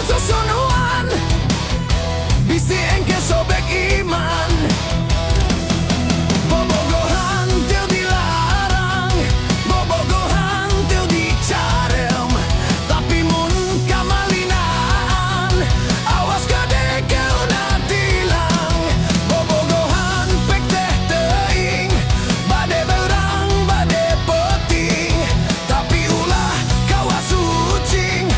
sosonuan, bisi engke sobek iman. Bobogohan teu dilarang, bobogohan teu dicarem, tapi mun kamalinaan, awas kadekeu na tilang. Bobogohan pek teh teuing, bade berang bade peting, tapi ulah kawas ucing,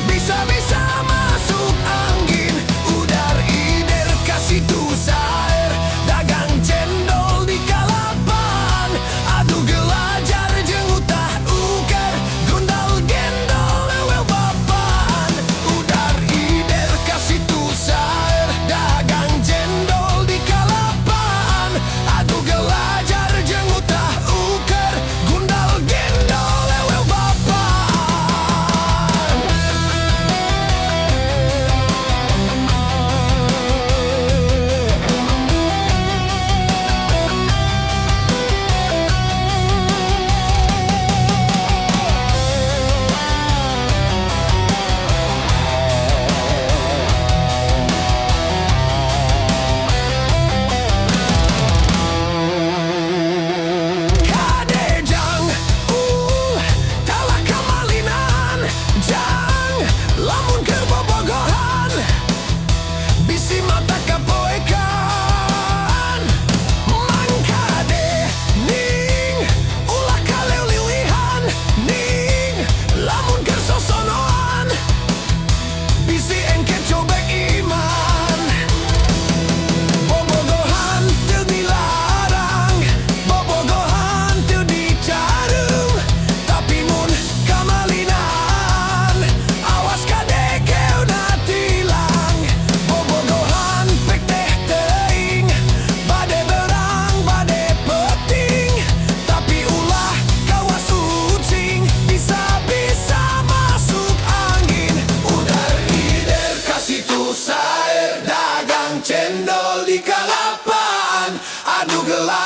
bisa-bisa masuk angin. Udar ider kasih tusair, dagang cendol di kalapan, adu gelajar jeung utah uker, gundal gendol lewel papan. Udar ider kasih tusair, dagang cendol di kalapan, adu gelajar jeung utah uker, gundal gendol lewel papan. Kadejang, tala kamalinan, jang, lamun keur bobogohan, bisi mata kapoekan. Mangkade, ning, ulah kaleuliulihan, ning, lamun keur sosonoan, bisi engke cobek iman. Bobogohan teu dilarang, bobogohan teu dicarem, tapi mun kamalinaan, awas kadekeu na tilang. Bobogohan pek teh teuing, bade berang bade peting, tapi ulah kawas ucing, bisa-bisa masuk angin. Udar ider kasih tusair, dagang cendol di kalapan, adu gelar